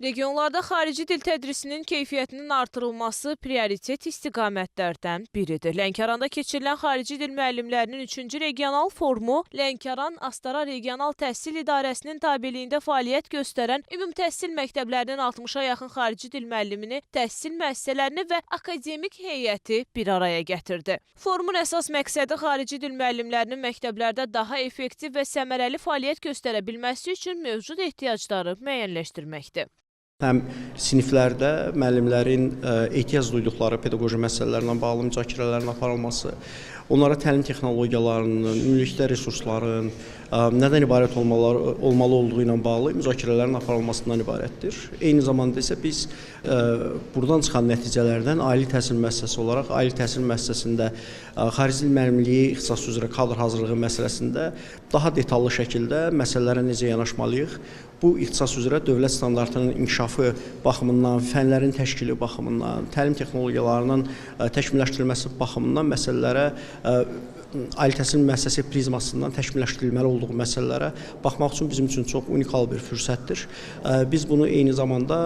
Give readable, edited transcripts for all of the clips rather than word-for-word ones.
Regionlarda xarici dil tədrisinin keyfiyyətinin artırılması prioritet istiqamətlərdən biridir. Lənkəranda keçirilən xarici dil müəllimlərinin 3-cü regional forumu Lənkəran Astara Regional Təhsil İdarəsinin tabeliyində fəaliyyət göstərən ümumi təhsil məktəblərinin 60-a yaxın xarici dil müəllimini, təhsil müəssisələrini və akademik heyəti bir araya gətirdi. Forumun əsas məqsədi xarici dil müəllimlərinin məktəblərdə daha effektiv və səmərəli fəaliyyət göstərə bilməsi üçün mövcud ehtiyacları müəyyənləşdirməkdir. Həm siniflərdə müəllimlərin ehtiyac duyduqları pedaqoji məsələlərlə bağlı müzakirələrin aparılması, onlara təlim texnologiyalarının, ümumilikdə resursların nədən ibarət olmalı olduğu ilə bağlı müzakirələrin aparılmasından ibarətdir. Eyni zamanda isə biz buradan çıxan nəticələrdən ali təhsil müəssisəsi olaraq, ali təhsil müəssisəsində xarici dil müəllimliyi ixtisası üzrə kadr hazırlığı məsələsində daha detallı şəkildə məsələlərə necə yanaşmalıyıq, bu ixtisas üzrə dövlət standartının inkişafı baxımından, fənlərin təşkili baxımından, təlim texnologiyalarının təkmilləşdirilməsi baxımından məsələlərə ali təhsil müəssisəsi prizmasından təkmilləşdirilməli olduğu məsələlərə baxmaq üçün bizim üçün çox unikal bir fürsətdir. Biz bunu eyni zamanda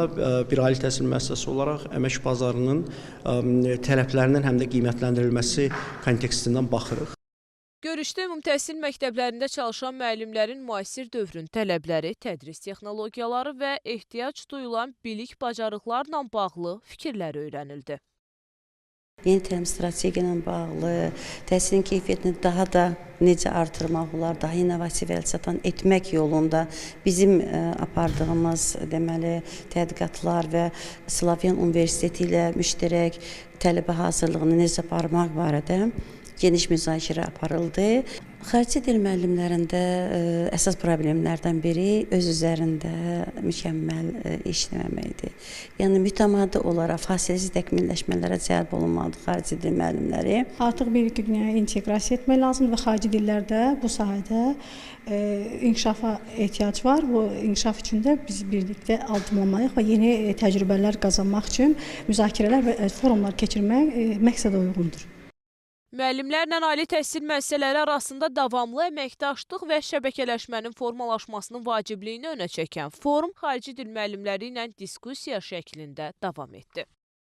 bir ali təhsil müəssisəsi olaraq əmək bazarının tələblərinin həm də qiymətləndirilməsi kontekstindən baxırıq. Görüşdə ümumi təhsil məktəblərində çalışan müəllimlərin müasir dövrün tələbləri, tədris texnologiyaları və ehtiyac duyulan bilik bacarıqlarla bağlı fikirlər öyrənildi. Yeni təlim strategiya ilə bağlı, təhsilin keyfiyyətini daha da necə artırmaq olar, daha innovativ əlçatan etmək yolunda bizim apardığımız deməli tədqiqatlar və Slavyan Universiteti ilə müştərək tələbə hazırlığını necə aparmaq barədə geniş müzakirə aparıldı. Xarici dil müəllimlərində əsas problemlərdən biri öz üzərində mükəmməl işləməməkdir. Yəni mütəmadi olaraq fasiləsiz təkmilləşmələrə cəlb olunmalıdır xarici dil müəllimləri. Artıq bir-iki dünyaya inteqrasiya etmək lazımdır və xarici dillərdə bu sahədə inkişafa ehtiyac var. Bu inkişaf üçün də biz birlikdə addımlamalıyıq və yeni təcrübələr qazanmaq üçün müzakirələr və forumlar keçirmək məqsədə uyğundur. Müəllimlərlə ali təhsil müəssisələri arasında davamlı əməkdaşlıq və şəbəkələşmənin formalaşmasının vacibliyini önə çəkən forum xarici dil müəllimləri ilə diskussiya şəklində davam etdi.